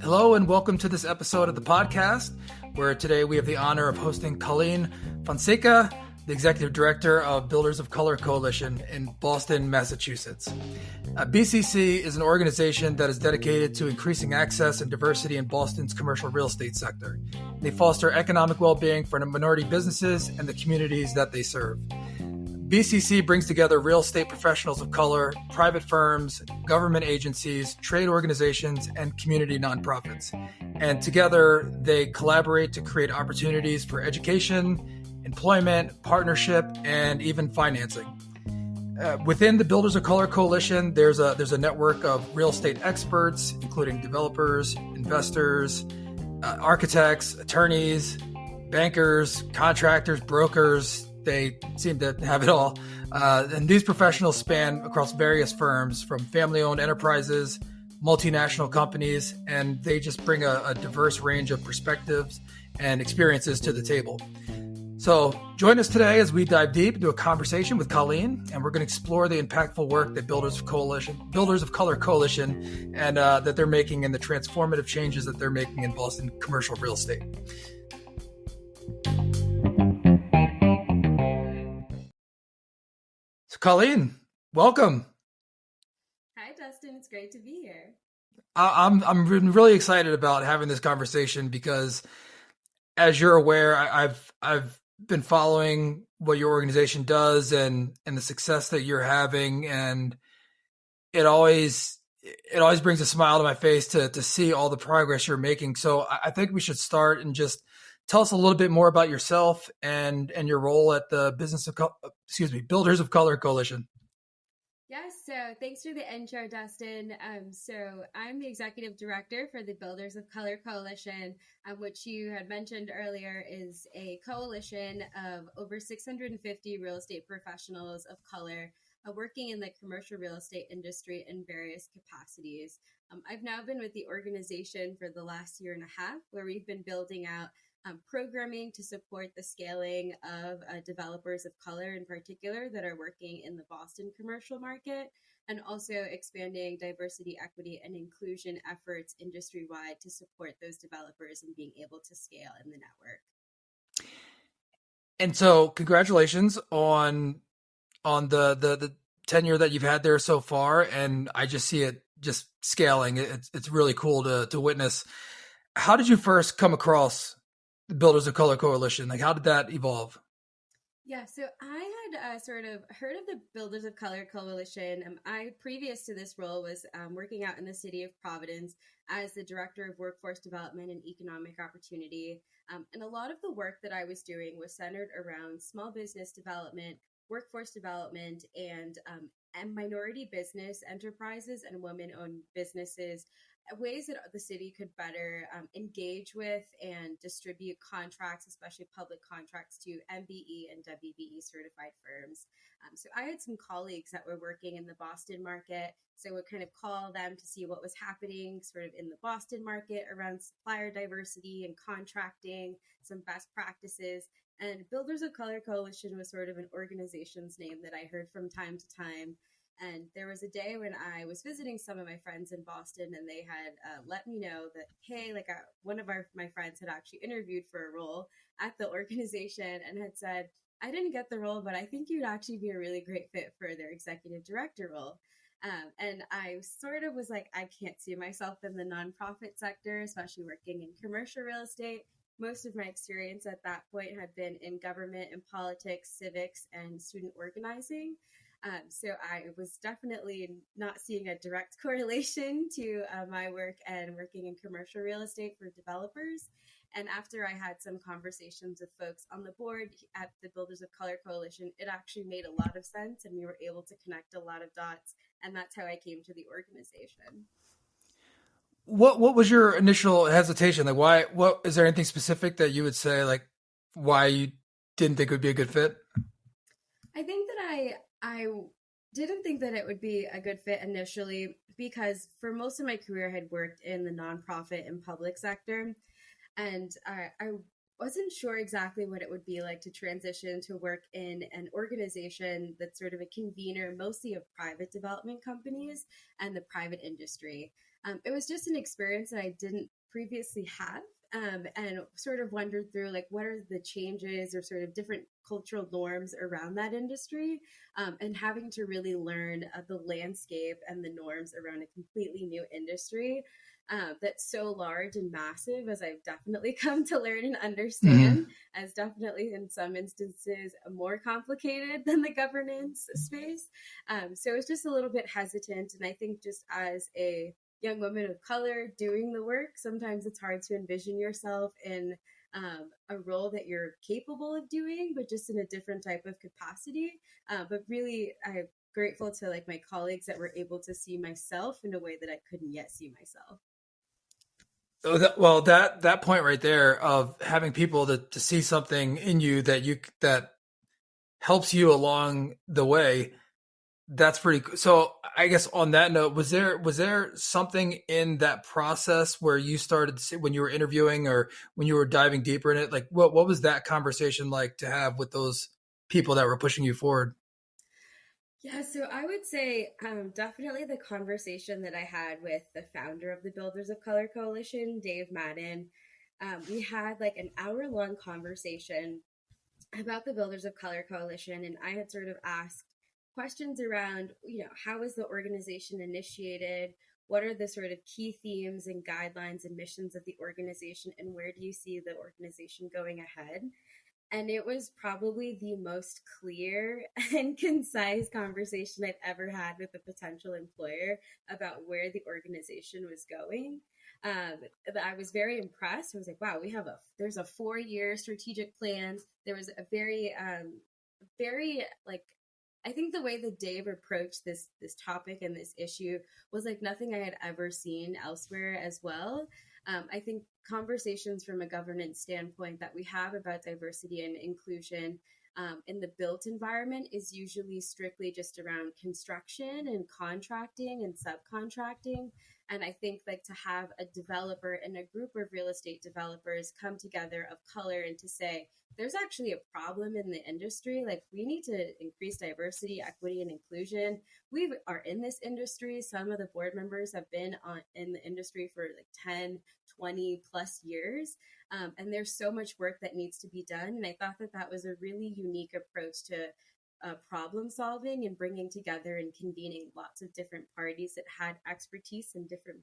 Hello and welcome to this episode of the podcast, where today we have the honor of hosting Colleen Fonseca, the Executive Director of Builders of Color Coalition in Boston, Massachusetts. BCC is an organization that is dedicated to increasing access and diversity in Boston's commercial real estate sector. They foster economic well-being for minority businesses and the communities that they serve. BCC brings together real estate professionals of color, private firms, government agencies, trade organizations, and community nonprofits. And together, they collaborate to create opportunities for education, employment, partnership, and even financing. Within the Builders of Color Coalition, there's a network of real estate experts, including developers, investors, architects, attorneys, bankers, contractors, brokers. They seem to have it all. And these professionals span across various firms, from family-owned enterprises, multinational companies, and they just bring a diverse range of perspectives and experiences to the table. So join us today as we dive deep into a conversation with Colleen, and we're going to explore the impactful work that Builders of Color Coalition, and that they're making, and the transformative changes that they're making in Boston commercial real estate. So Colleen, welcome. Hi, Dustin. It's great to be here. I'm really excited about having this conversation because, as you're aware, I've been following what your organization does and the success that you're having, and it always brings a smile to my face to see all the progress you're making. So I think we should start and just tell us a little bit more about yourself and your role at the Builders of Color Coalition. Yes, so thanks for the intro, Dustin. So I'm the executive director for the Builders of Color Coalition, which you had mentioned earlier is a coalition of over 650 real estate professionals of color working in the commercial real estate industry in various capacities. I've now been with the organization for the last year and a half, where we've been building out programming to support the scaling of developers of color in particular that are working in the Boston commercial market, and also expanding diversity, equity, and inclusion efforts industry-wide to support those developers and being able to scale in the network. And so congratulations on the tenure that you've had there so far. And I just see it just scaling. It's really cool to witness. How did you first come across the Builders of Color Coalition? Like, how did that evolve? Yeah, so I had sort of heard of the Builders of Color Coalition. I, previous to this role, was working out in the city of Providence as the Director of Workforce Development and Economic Opportunity. And a lot of the work that I was doing was centered around small business development, workforce development, and minority business enterprises and women-owned businesses, ways that the city could better engage with and distribute contracts, especially public contracts, to MBE and WBE certified firms. So I had some colleagues that were working in the Boston market, so I would kind of call them to see what was happening sort of in the Boston market around supplier diversity and contracting, some best practices. And Builders of Color Coalition was sort of an organization's name that I heard from time to time. And there was a day when I was visiting some of my friends in Boston, and they had let me know that, hey, one of my friends had actually interviewed for a role at the organization and had said, I didn't get the role, but I think you'd actually be a really great fit for their executive director role. And I sort of was like, I can't see myself in the nonprofit sector, especially working in commercial real estate. Most of my experience at that point had been in government and politics, civics, and student organizing. So I was definitely not seeing a direct correlation to my work and working in commercial real estate for developers. And after I had some conversations with folks on the board at the Builders of Color Coalition, it actually made a lot of sense, and we were able to connect a lot of dots. And that's how I came to the organization. What was your initial hesitation? Like, why? What is there anything specific that you would say, like, why you didn't think it would be a good fit? I think that I didn't think that it would be a good fit initially because for most of my career I had worked in the nonprofit and public sector, and I wasn't sure exactly what it would be like to transition to work in an organization that's sort of a convener, mostly of private development companies and the private industry. It was just an experience that I didn't previously have. And sort of wondered through like what are the changes or sort of different cultural norms around that industry, and having to really learn the landscape and the norms around a completely new industry that's so large and massive, as I've definitely come to learn and understand, Hmm. as definitely in some instances more complicated than the governance space. So it's just a little bit hesitant. And I think just as a young woman of color doing the work, sometimes it's hard to envision yourself in a role that you're capable of doing, but just in a different type of capacity. But really, I'm grateful to like my colleagues that were able to see myself in a way that I couldn't yet see myself. Well, that point right there of having people to see something in you that helps you along the way, that's pretty cool. So I guess on that note, was there something in that process where you started when you were interviewing or when you were diving deeper in it? Like what was that conversation like to have with those people that were pushing you forward? Yeah, so I would say definitely the conversation that I had with the founder of the Builders of Color Coalition, Dave Madden. We had like an hour-long conversation about the Builders of Color Coalition, and I had sort of asked questions around, how is the organization initiated? What are the sort of key themes and guidelines and missions of the organization, and where do you see the organization going ahead? And it was probably the most clear and concise conversation I've ever had with a potential employer about where the organization was going. Um, I was very impressed. I was like, wow, there's a 4-year strategic plan. There was a very like, I think the way that Dave approached this topic and this issue was like nothing I had ever seen elsewhere as well. I think conversations from a governance standpoint that we have about diversity and inclusion in the built environment is usually strictly just around construction and contracting and subcontracting. And I think like to have a developer and a group of real estate developers come together of color and to say, there's actually a problem in the industry. Like we need to increase diversity, equity, and inclusion. We are in this industry. Some of the board members have been in the industry for like 10, 20 plus years. And there's so much work that needs to be done. And I thought that that was a really unique approach to problem solving and bringing together and convening lots of different parties that had expertise in different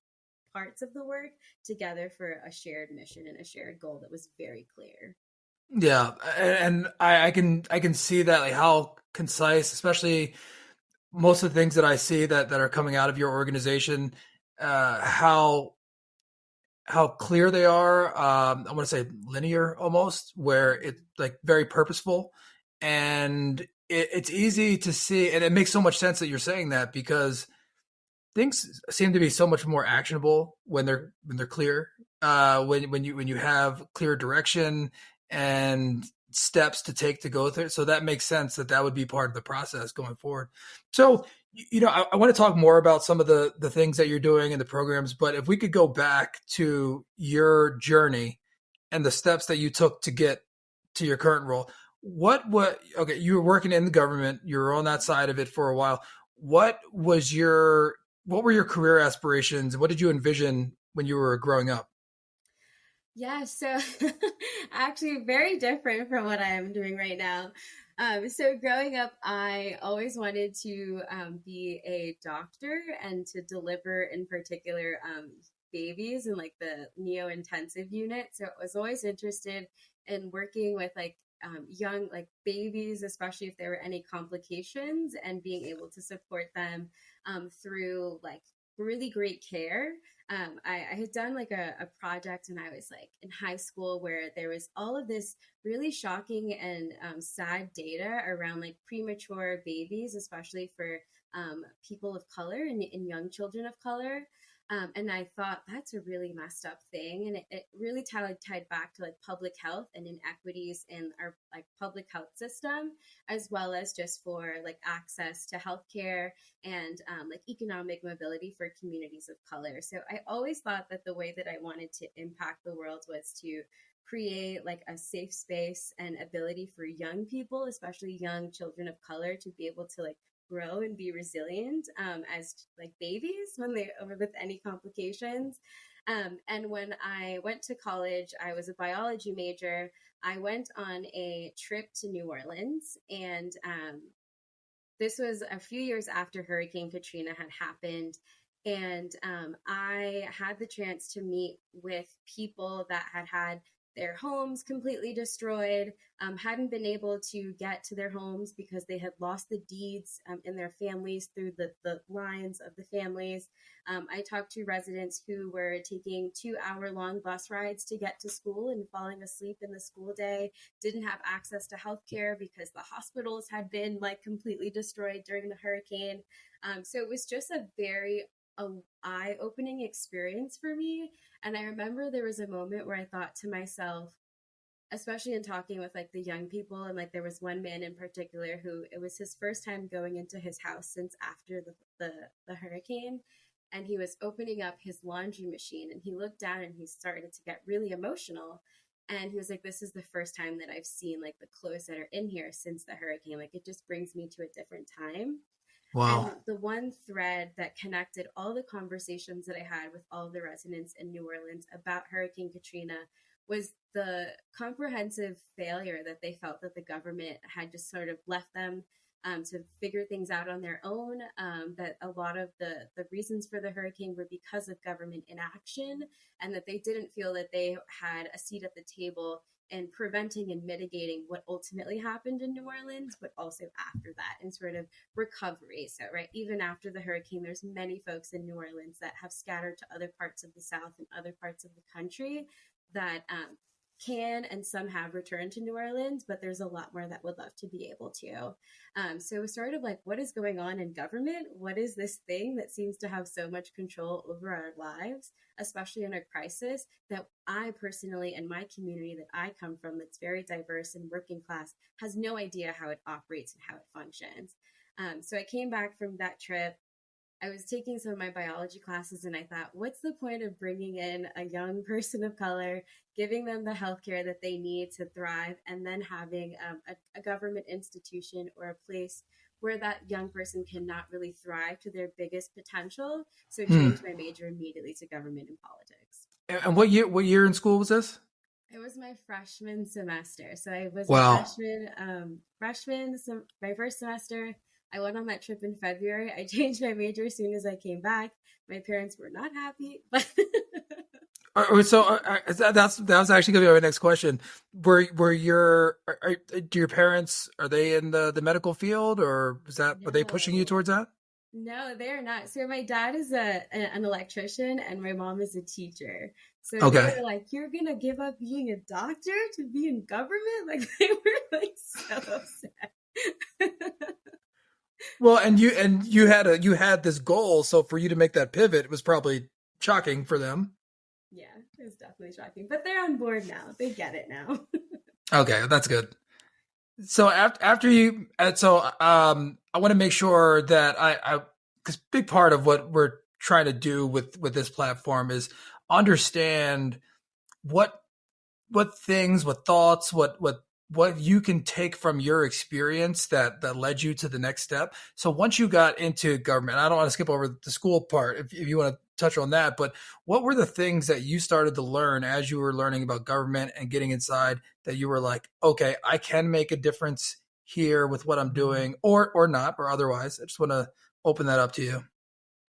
parts of the work together for a shared mission and a shared goal that was very clear. Yeah, and I can see that like how concise, especially most of the things that I see that are coming out of your organization, how clear they are. I want to say linear almost, where it's like very purposeful, and it's easy to see, and it makes so much sense that you're saying that because things seem to be so much more actionable when they're clear. When you have clear direction and steps to take to go through, so that makes sense that would be part of the process going forward. So I want to talk more about some of the things that you're doing in the programs, but if we could go back to your journey and the steps that you took to get to your current role, what okay, you were working in the government, you were on that side of it for a while. What was your what were your career aspirations? What did you envision when you were growing up? Yeah, so actually very different from what I am doing right now. So growing up, I always wanted to be a doctor and to deliver, in particular, babies in like the neo-intensive unit. So I was always interested in working with like young like babies, especially if there were any complications, and being able to support them through like really great care. I had done like a project when I was like in high school where there was all of this really shocking and sad data around like premature babies, especially for people of color and young children of color. And I thought that's a really messed up thing. And it really tied back to like public health and inequities in our like public health system, as well as just for like access to healthcare and like economic mobility for communities of color. So I always thought that the way that I wanted to impact the world was to create like a safe space and ability for young people, especially young children of color, to be able to like grow and be resilient as like babies when they with any complications. And when I went to college, I was a biology major. I went on a trip to New Orleans, and this was a few years after Hurricane Katrina had happened. And I had the chance to meet with people that had their homes completely destroyed, hadn't been able to get to their homes because they had lost the deeds in their families through the lines of the families. I talked to residents who were taking 2-hour-long bus rides to get to school and falling asleep in the school day, didn't have access to healthcare because the hospitals had been like completely destroyed during the hurricane. So it was just a very eye-opening experience for me. And I remember there was a moment where I thought to myself, especially in talking with like the young people, and like there was one man in particular who it was his first time going into his house since after the hurricane, and he was opening up his laundry machine, and he looked down and he started to get really emotional. And he was like, this is the first time that I've seen like the clothes that are in here since the hurricane. Like it just brings me to a different time. Wow. And the one thread that connected all the conversations that I had with all the residents in New Orleans about Hurricane Katrina was the comprehensive failure that they felt that the government had just sort of left them to figure things out on their own, that a lot of the reasons for the hurricane were because of government inaction, and that they didn't feel that they had a seat at the table in preventing and mitigating what ultimately happened in New Orleans, but also after that and sort of recovery. So, right, even after the hurricane, there's many folks in New Orleans that have scattered to other parts of the South and other parts of the country that can, and some have returned to New Orleans, but there's a lot more that would love to be able to. So it was sort of like, what is going on in government? What is this thing that seems to have so much control over our lives, especially in a crisis, that I personally, and my community that I come from, that's very diverse and working class, has no idea how it operates and how it functions. So I came back from that trip. I was taking some of my biology classes, and I thought, what's the point of bringing in a young person of color, giving them the healthcare that they need to thrive, and then having a government institution or a place where that young person cannot really thrive to their biggest potential? So I changed my major immediately to government and politics. And what year in school was this? It was my freshman semester. So I was Wow. a freshman, my first semester. I went on that trip in February. I changed my major as soon as I came back. My parents were not happy, but So that was actually going to be my next question. Were do your parents, are they in the medical field, or were they pushing you no. towards that? No, they're not. So my dad is an electrician and my mom is a teacher. So they Okay. were like, "You're gonna give up being a doctor to be in government?" Like they were like so upset. Well, and you had this goal, so for you to make that pivot, it was probably shocking for them. Yeah, it was definitely shocking. But they're on board now. They get it now. Okay, that's good. So after you, I want to make sure that because big part of what we're trying to do with this platform is understand what things, what thoughts, what you can take from your experience that led you to the next step. So once you got into government, I don't want to skip over the school part if you want to touch on that, but what were the things that you started to learn as you were learning about government and getting inside that you were like, okay, I can make a difference here with what I'm doing, or not, or otherwise? I just want to open that up to you.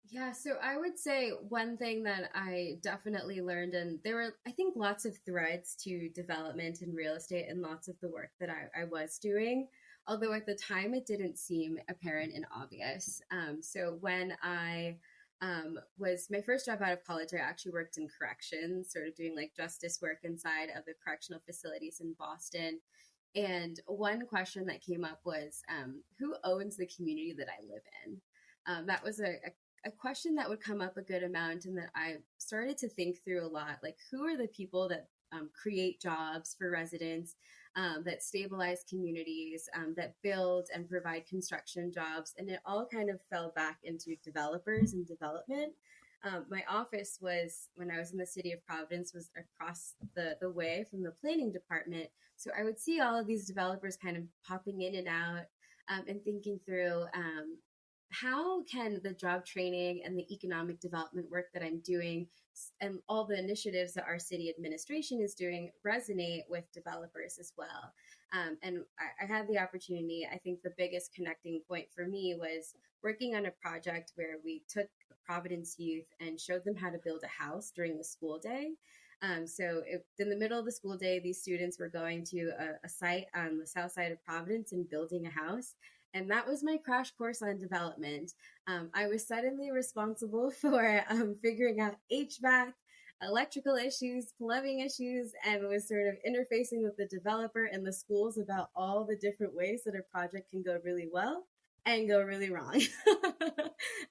Yeah, so I would say one thing that I definitely learned, and there were, I think, lots of threads to development in real estate and lots of the work that I was doing, although at the time it didn't seem apparent and obvious. So when I was my first job out of college, I actually worked in corrections, sort of doing like justice work inside of the correctional facilities in Boston. And one question that came up was, who owns the community that I live in? That was a question that would come up a good amount, and that I started to think through a lot. Like, who are the people that create jobs for residents, that stabilize communities, that build and provide construction jobs? And it all kind of fell back into developers and development. My office was, when I was in the city of Providence, was across the way from the planning department. So I would see all of these developers kind of popping in and out, and thinking through, how can the job training and the economic development work that I'm doing and all the initiatives that our city administration is doing resonate with developers as well. And I had the opportunity. I think the biggest connecting point for me was working on a project where we took Providence youth and showed them how to build a house during the school day. In the middle of the school day, these students were going to a site on the south side of Providence and building a house. And that was my crash course on development. I was suddenly responsible for figuring out HVAC, electrical issues, plumbing issues, and was sort of interfacing with the developer and the schools about all the different ways that a project can go really well and go really wrong.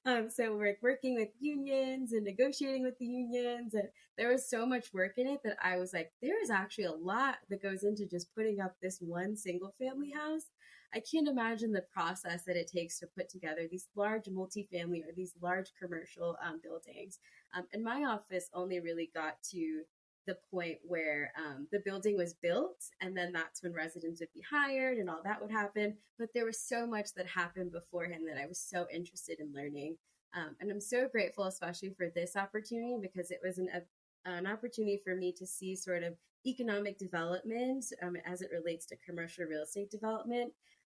So we're working with unions and negotiating with the unions, and there was so much work in it that I was like, there is actually a lot that goes into just putting up this one single family house. I can't imagine the process that it takes to put together these large multifamily or these large commercial buildings. And my office only really got to the point where the building was built, and then that's when residents would be hired and all that would happen. But there was so much that happened beforehand that I was so interested in learning. And I'm so grateful, especially for this opportunity, because it was an opportunity for me to see sort of economic development as it relates to commercial real estate development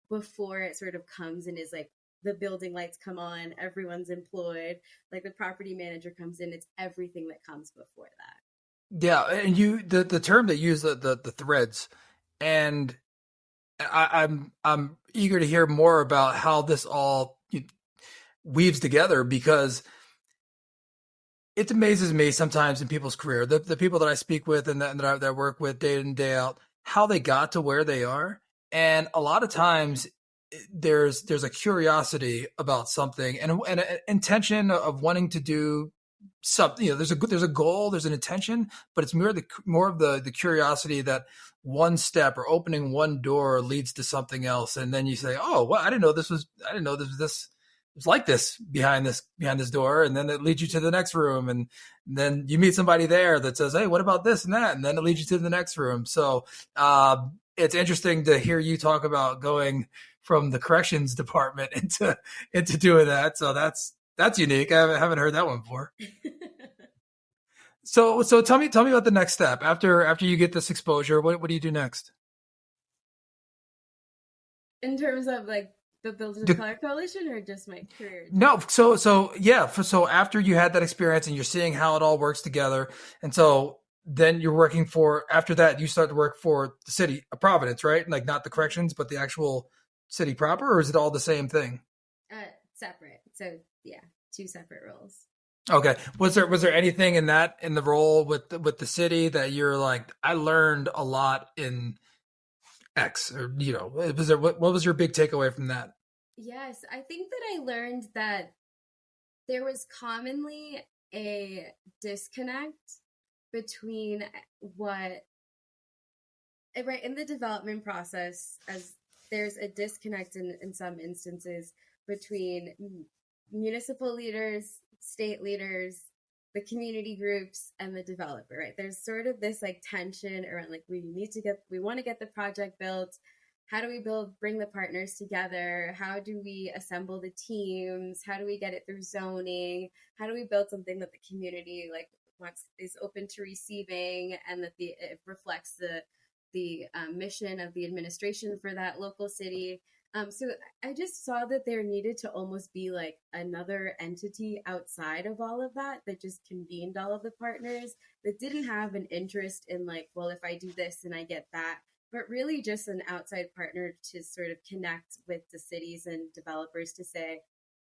before it sort of comes and is like the building lights come on, everyone's employed, like the property manager comes in. It's everything that comes before that. Yeah, and the term that you use, the threads, and I'm eager to hear more about how this all weaves together, because it amazes me sometimes in people's career, the people that I speak with and that I work with day in and day out, how they got to where they are. And a lot of times there's a curiosity about something and an intention of wanting to do something. There's a goal, there's an intention, but it's more of the curiosity that one step or opening one door leads to something else. And then you say, oh, well, I didn't know this was like this behind this door. And then it leads you to the next room. And then you meet somebody there that says, hey, what about this and that? And then it leads you to the next room. So, it's interesting to hear you talk about going from the corrections department into doing that. So that's unique. I haven't heard that one before. So tell me about the next step after you get this exposure. What do you do next? In terms of like the Builders of Color Coalition, or just my career? No. So after you had that experience and you're seeing how it all works together, and so then you're working after that, you start to work for the city of Providence, right? Like not the corrections, but the actual city proper, or is it all the same thing? Separate. So yeah, two separate roles. Okay. Was there anything in the role with the city that you're like, I learned a lot in X, or what was your big takeaway from that? Yes, I think that I learned that there was commonly a disconnect between right in the development process, as there's a disconnect in some instances between municipal leaders, state leaders, the community groups, and the developer, right? There's sort of this like tension around like we want to get the project built. How do we bring the partners together? How do we assemble the teams? How do we get it through zoning? How do we build something that the community is open to receiving, and that it reflects the mission of the administration for that local city? So I just saw that there needed to almost be like another entity outside of all of that just convened all of the partners, that didn't have an interest in like, well, if I do this and I get that, but really just an outside partner to sort of connect with the cities and developers to say,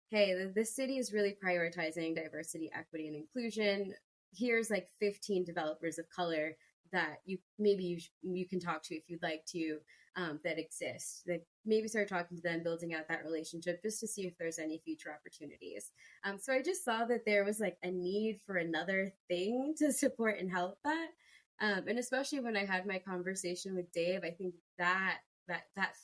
hey, this city is really prioritizing diversity, equity, and inclusion. Here's like 15 developers of color that you can talk to if you'd like to, that exist. Like maybe start talking to them, building out that relationship just to see if there's any future opportunities. So I just saw that there was like a need for another thing to support and help that. And especially when I had my conversation with Dave, I think that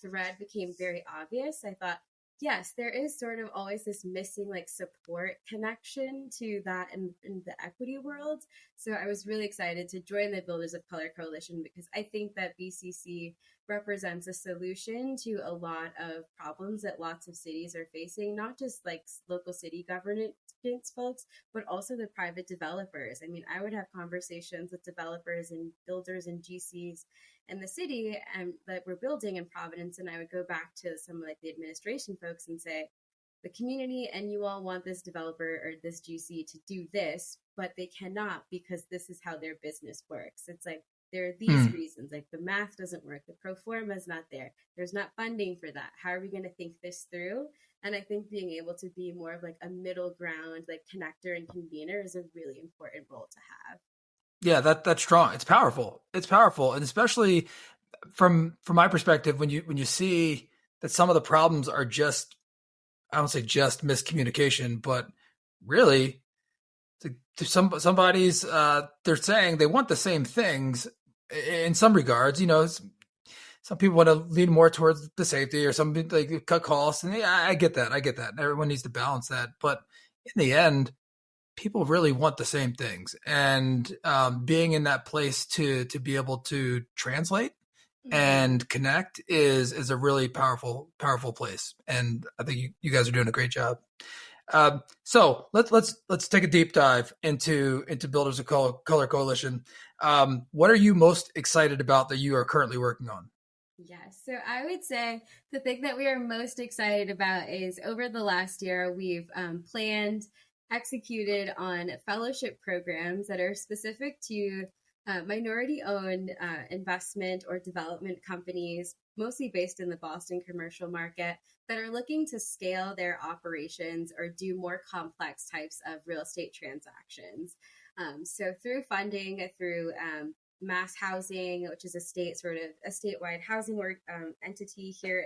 thread became very obvious. I thought Yes, there is sort of always this missing like support connection to that in the equity world. So I was really excited to join the Builders of Color Coalition because I think that BCC represents a solution to a lot of problems that lots of cities are facing, not just like local city governance folks, but also the private developers. I mean, I would have conversations with developers and builders and GCs in the city that we're building in Providence, and I would go back to some of like the administration folks and say, the community and you all want this developer or this GC to do this, but they cannot because this is how their business works. It's like there are these reasons, like the math doesn't work, the pro forma is not there, there's not funding for that. How are we going to think this through? And I think being able to be more of like a middle ground, like connector and convener is a really important role to have. Yeah, that's strong. It's powerful. It's powerful, and especially from my perspective, when you see that some of the problems are just, I don't say just miscommunication, but really to somebody's they're saying they want the same things in some regards. You know, some people want to lean more towards the safety, or some like cut costs, and yeah, I get that. Everyone needs to balance that, but in the end, people really want the same things, and being in that place to be able to translate and connect is a really powerful place, and I think you guys are doing a great job. So let's take a deep dive into Builders of Color Coalition. What are you most excited about that you are currently working on? Yes. So I would say the thing that we are most excited about is over the last year, we've planned, executed on fellowship programs that are specific to minority owned investment or development companies, mostly based in the Boston commercial market, that are looking to scale their operations or do more complex types of real estate transactions. So through funding, through Mass Housing, which is a statewide housing entity here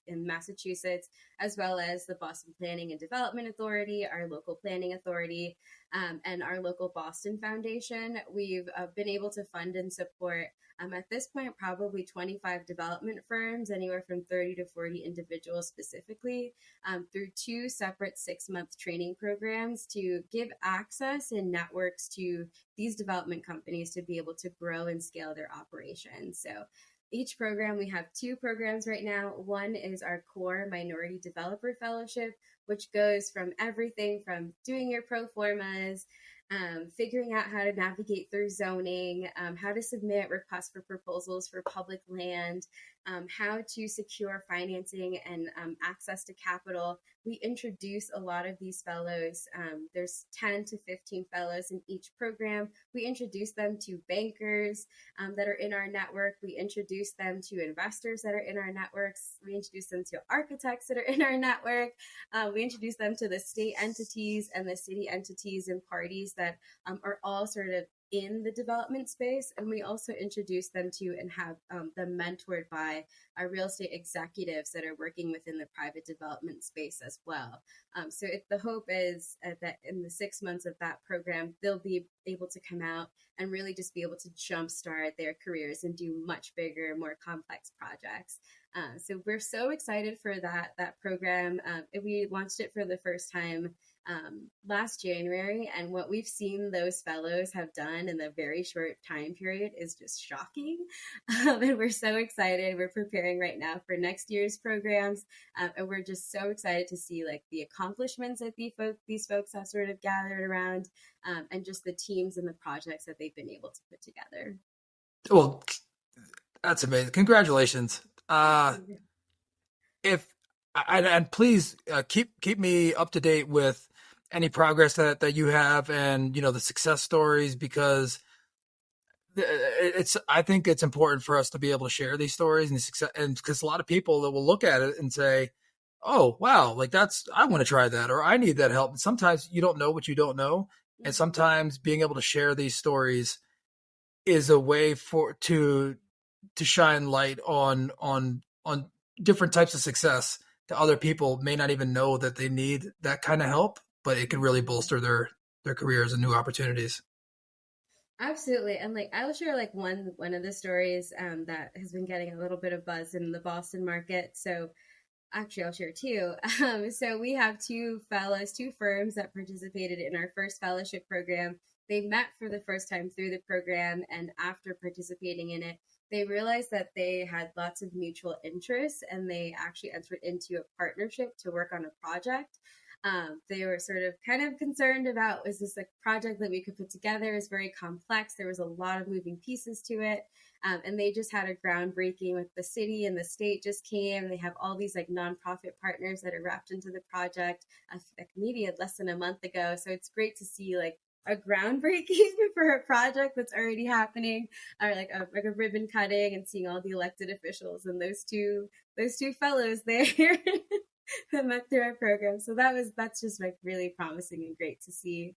in Massachusetts, as well as the Boston Planning and Development Authority, our local planning authority, and our local Boston Foundation. We've been able to fund and support at this point probably 25 development firms, anywhere from 30 to 40 individuals specifically, through 2 separate 6-month training programs to give access and networks to these development companies to be able to grow and scale their operations. So each program, we have 2 programs right now. One is our core Minority Developer Fellowship, which goes from everything from doing your pro formas, figuring out how to navigate through zoning, how to submit requests for proposals for public land, how to secure financing and access to capital. We introduce a lot of these fellows. There's 10 to 15 fellows in each program. We introduce them to bankers that are in our network. We introduce them to investors that are in our networks. We introduce them to architects that are in our network. We introduce them to the state entities and the city entities and parties that are all sort of in the development space. And we also introduce them to and have them mentored by our real estate executives that are working within the private development space as well. So the hope is that in the 6 months of that program, they'll be able to come out and really just be able to jumpstart their careers and do much bigger, more complex projects. So we're so excited for that program. We launched it for the first time last January, and what we've seen those fellows have done in the very short time period is just shocking. And we're so excited. We're preparing right now for next year's programs, and we're just so excited to see like the accomplishments that these folks have sort of gathered around, and just the teams and the projects that they've been able to put together. Well, that's amazing. Congratulations. And please keep me up to date with any progress that you have, and the success stories, because I think it's important for us to be able to share these stories and success, and because a lot of people that will look at it and say, oh wow, like I want to try that, or I need that help. And sometimes you don't know what you don't know, and sometimes being able to share these stories is a way to shine light on different types of success to other people may not even know that they need that kind of help, but it can really bolster their careers and new opportunities. Absolutely. And like I'll share like one of the stories that has been getting a little bit of buzz in the Boston market. So Actually, I'll share two. So we have two fellows, two firms that participated in our first fellowship program. They met for the first time through the program, and after participating in it, they realized that they had lots of mutual interests, and they actually entered into a partnership to work on a project. They were sort of kind of concerned about, is this a project that we could put together? It's very complex. There was a lot of moving pieces to it. And they just had a groundbreaking with the city, and the state just came. They have all these like nonprofit partners that are wrapped into the project, like maybe less than a month ago. So it's great to see like a groundbreaking for a project that's already happening, or like a ribbon cutting, and seeing all the elected officials and those two fellows there that met through our program. So that's just like really promising and great to see.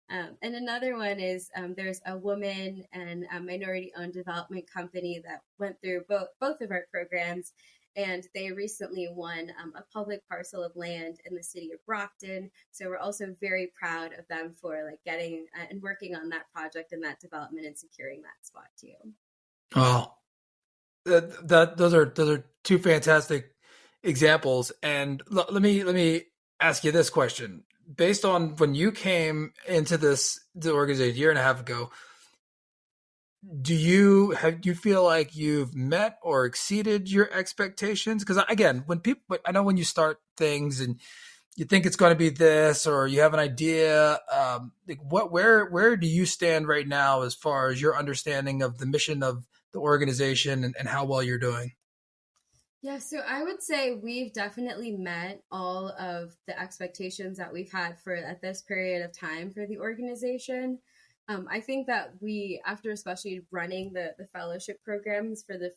And another one is there's a woman and a minority-owned development company that went through both of our programs, and they recently won a public parcel of land in the city of Brockton. So we're also very proud of them for like getting and working on that project and that development and securing that spot too. Oh, those are two fantastic examples. And let me ask you this question. Based on when you came into the organization a year and a half ago, do you feel like you've met or exceeded your expectations? Because again, I know when you start things and you think it's going to be this, or you have an idea, like where do you stand right now as far as your understanding of the mission of the organization and how well you're doing? Yeah, so I would say we've definitely met all of the expectations that we've had for at this period of time for the organization. I think that we, after especially running the fellowship programs for the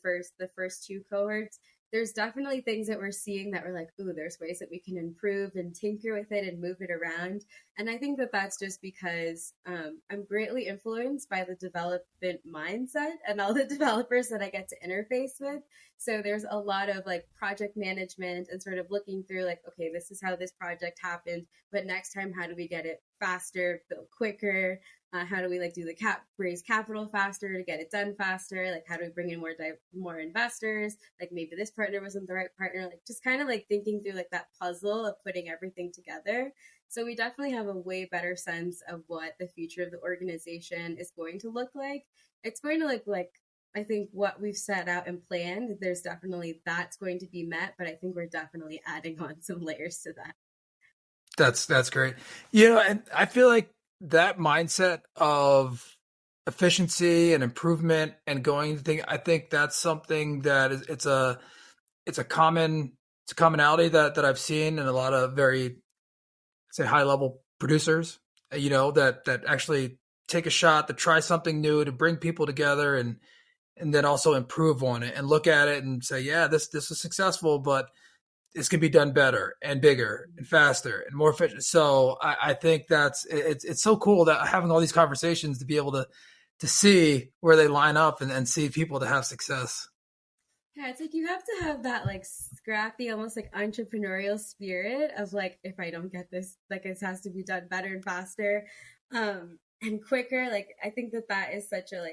first two cohorts, there's definitely things that we're seeing that we're like, ooh, there's ways that we can improve and tinker with it and move it around. And I think that that's just because I'm greatly influenced by the development mindset and all the developers that I get to interface with. So there's a lot of like project management and sort of looking through like, okay, this is how this project happened, but next time, how do we get it faster, build quicker? How do we like do the raise capital faster to get it done faster? Like, how do we bring in more investors? Like, maybe this partner wasn't the right partner. Like, just kind of like thinking through like that puzzle of putting everything together. So we definitely have a way better sense of what the future of the organization is going to look like. It's going to look like, I think, what we've set out and planned. There's definitely that's going to be met, but I think we're definitely adding on some layers to that. That's great. And I feel like that mindset of efficiency and improvement and going to think, I think that's something that it's a commonality that I've seen in a lot of very, say, high level producers, that actually take a shot to try something new, to bring people together and then also improve on it and look at it and say, yeah, this is successful, but this can be done better and bigger and faster and more efficient. So I think it's so cool that having all these conversations to be able to see where they line up and see people to have success. Yeah, it's like you have to have that like scrappy, almost like entrepreneurial spirit of like, if I don't get this, like it has to be done better and faster, and quicker. Like I think that is such a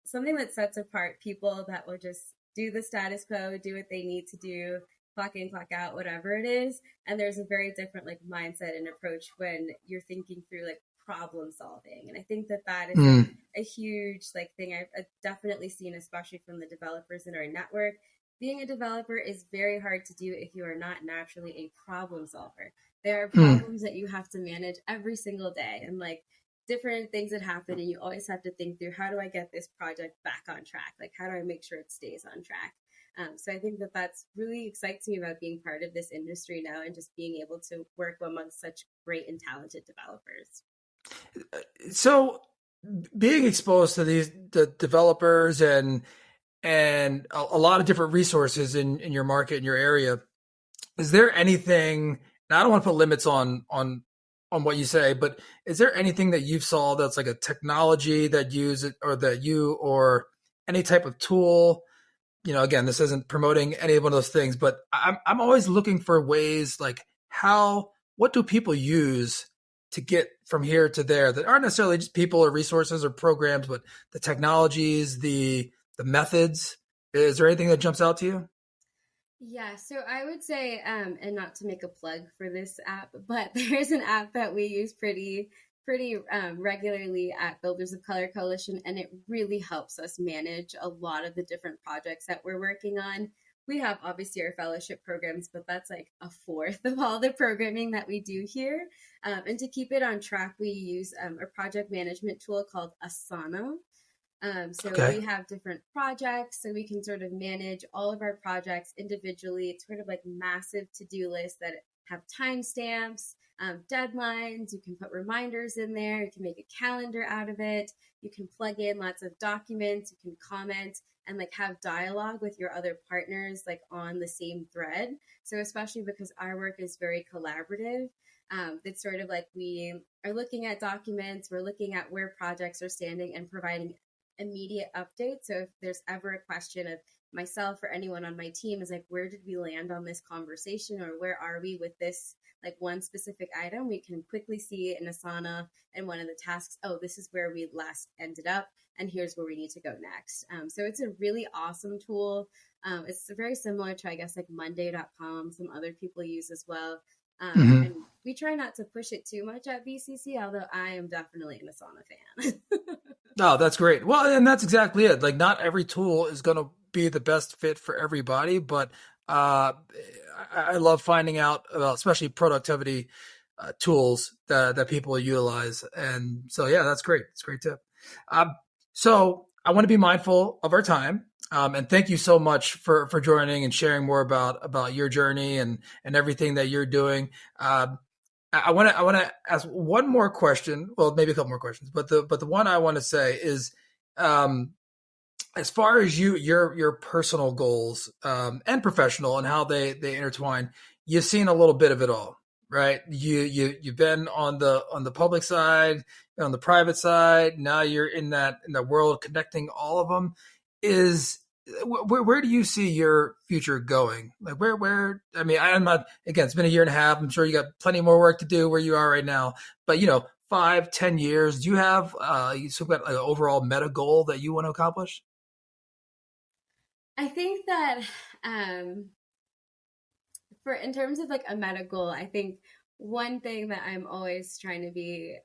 something that sets apart people that will just do the status quo, do what they need to do, clock in, clock out, whatever it is. And there's a very different like mindset and approach when you're thinking through like problem solving. And I think that is a huge like thing I've definitely seen, especially from the developers in our network. Being a developer is very hard to do if you are not naturally a problem solver. There are problems that you have to manage every single day, and like different things that happen, and you always have to think through, how do I get this project back on track? Like, how do I make sure it stays on track? So I think that's really excites me about being part of this industry now and just being able to work amongst such great and talented developers. So being exposed to the developers and a lot of different resources in your market, in your area, is there anything, now I don't want to put limits on what you say, but is there anything that you've saw that's like a technology that use it, or any type of tool? Again, this isn't promoting any of one of those things, but I'm always looking for ways like what do people use to get from here to there that aren't necessarily just people or resources or programs, but the technologies, the methods. Is there anything that jumps out to you? Yeah, so I would say, and not to make a plug for this app, but there is an app that we use pretty regularly at Builders of Color Coalition, and it really helps us manage a lot of the different projects that we're working on. We have obviously our fellowship programs, but that's like a fourth of all the programming that we do here. And to keep it on track, we use a project management tool called Asana. So Okay. we have different projects, so we can sort of manage all of our projects individually. It's sort of like massive to-do lists that have timestamps, deadlines. You can put reminders in there. You can make a calendar out of it. You can plug in lots of documents. You can comment and like have dialogue with your other partners like on the same thread. So especially because our work is very collaborative, it's sort of like we are looking at documents, we're looking at where projects are standing and providing immediate updates. So if there's ever a question of myself or anyone on my team is like, where did we land on this conversation, or where are we with this like one specific item, we can quickly see in Asana and one of the tasks, oh, this is where we last ended up and here's where we need to go next. So it's a really awesome tool. It's very similar to, I guess, like monday.com, some other people use as well. Hmm. And we try not to push it too much at BCC, although I am definitely an Asana fan. No, that's great. Well, and that's exactly it. Like, not every tool is going to be the best fit for everybody, but uh, I love finding out about, especially productivity tools that people utilize. And so, yeah, that's great. It's a great tip. Um, so I want to be mindful of our time. And thank you so much for joining and sharing more about your journey and everything that you're doing. I want to ask one more question. Well, maybe a couple more questions, but the one I want to say is, um, as far as your personal goals and professional and how they intertwine. You've seen a little bit of it all, right? You've been on the public side, on the private side. Now you're in that world connecting all of them. Is where do you see your future going? Like where? I mean, I'm not, again. It's been a year and a half. I'm sure you got plenty more work to do where you are right now. But 5, 10 years. Do you have you still got like an overall meta goal that you want to accomplish? I think that um, for in terms of like a meta goal, I think one thing that I'm always trying to be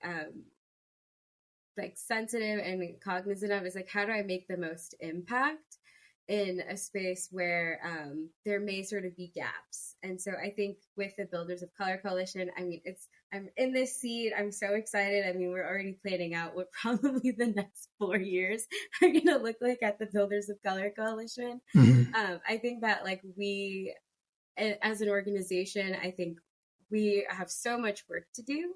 like sensitive and cognizant of is like how do I make the most impact in a space where there may sort of be gaps. And so I think with the Builders of Color Coalition, I mean, I'm in this seat. I'm so excited. I mean, we're already planning out what probably the next 4 years are going to look like at the Builders of Color Coalition. Mhm. I think that like we, as an organization, I think we have so much work to do.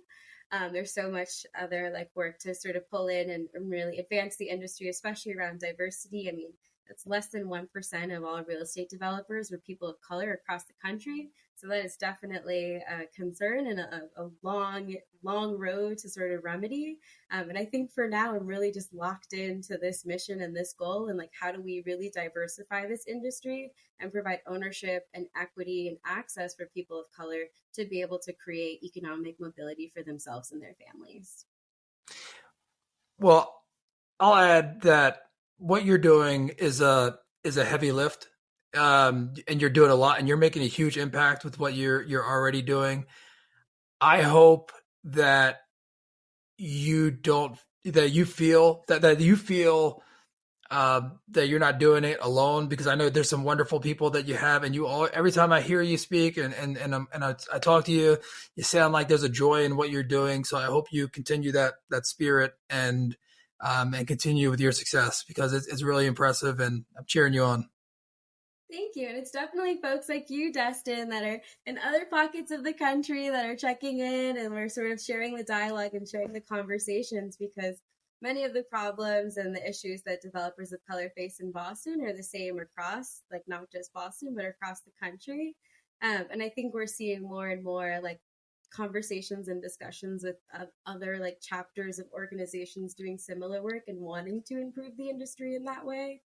There's so much other like work to sort of pull in and really advance the industry, especially around diversity. I mean, it's less than 1% of all real estate developers are people of color across the country. So that is definitely a concern and a long, long road to sort of remedy. And I think for now, I'm really just locked into this mission and this goal. And like, how do we really diversify this industry and provide ownership and equity and access for people of color to be able to create economic mobility for themselves and their families? Well, I'll add that what you're doing is a heavy lift, and you're doing a lot, and you're making a huge impact with what you're already doing. I hope that you don't that you feel that you're not doing it alone, because I know there's some wonderful people that you have, and you all, every time I hear you speak and I talk to you, you sound like there's a joy in what you're doing. So I hope you continue that spirit and continue with your success, because it's really impressive, and I'm cheering you on. Thank you. And it's definitely folks like you, Destin, that are in other pockets of the country that are checking in, and we're sort of sharing the dialogue and sharing the conversations, because many of the problems and the issues that developers of color face in Boston are the same across, like not just Boston, but across the country. And I think we're seeing more and more like conversations and discussions with other like chapters of organizations doing similar work and wanting to improve the industry in that way.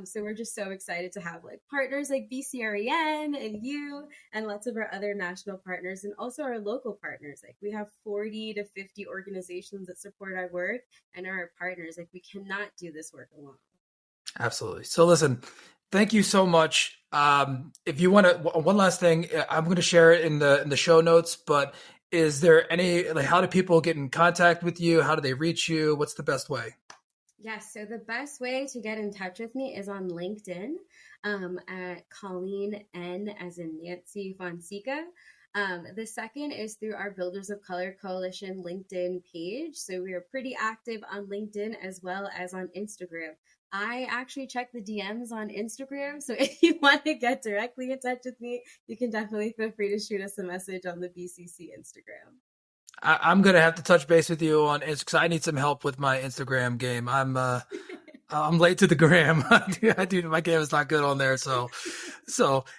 So we're just so excited to have like partners like BCREN and you and lots of our other national partners, and also our local partners. Like we have 40 to 50 organizations that support our work and are our partners. Like we cannot do this work alone. Absolutely. So listen, Thank you so much. If you want to, one last thing, I'm going to share it in the show notes. But is there any how do people get in contact with you? How do they reach you? What's the best way? Yes, so the best way to get in touch with me is on LinkedIn at Colleen N as in Nancy Fonseca. The second is through our Builders of Color Coalition LinkedIn page. So we are pretty active on LinkedIn as well as on Instagram. I actually check the DMs on Instagram. So if you want to get directly in touch with me, you can definitely feel free to shoot us a message on the BCC Instagram. I'm going to have to touch base with you on Instagram because I need some help with my Instagram game. I'm late to the gram. Dude, my game is not good on there. So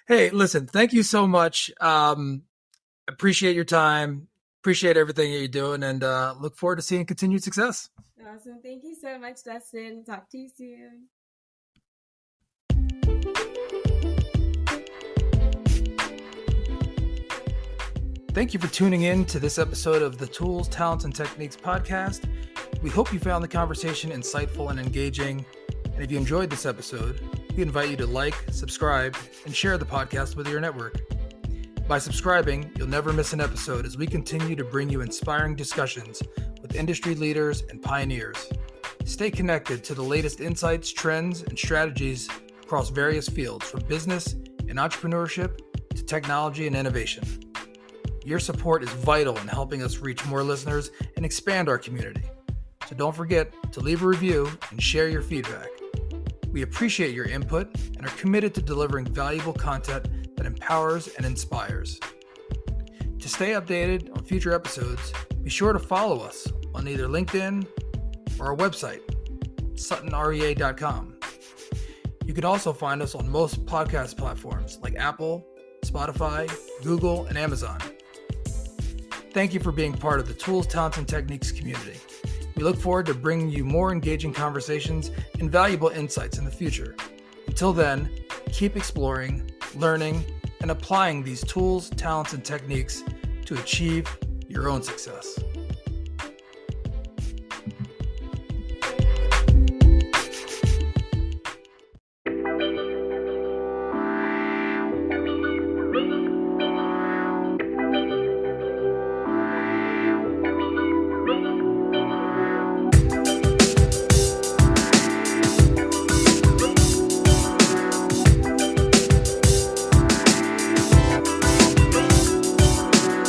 hey, listen, thank you so much. Appreciate your time. Appreciate everything that you're doing, and look forward to seeing continued success. Awesome. Thank you so much, Dustin. Talk to you soon. Thank you for tuning in to this episode of the Tools, Talents, and Techniques podcast. We hope you found the conversation insightful and engaging. And if you enjoyed this episode, we invite you to like, subscribe, and share the podcast with your network. By subscribing, you'll never miss an episode as we continue to bring you inspiring discussions with industry leaders and pioneers. Stay connected to the latest insights, trends, and strategies across various fields from business and entrepreneurship to technology and innovation. Your support is vital in helping us reach more listeners and expand our community. So don't forget to leave a review and share your feedback. We appreciate your input and are committed to delivering valuable content that empowers and inspires. To stay updated on future episodes, be sure to follow us on either LinkedIn or our website, suttonrea.com. You can also find us on most podcast platforms like Apple, Spotify, Google, and Amazon. Thank you for being part of the Tools, Talents, and Techniques community. We look forward to bringing you more engaging conversations and valuable insights in the future. Until then, keep exploring, learning, and applying these tools, talents, and techniques to achieve your own success.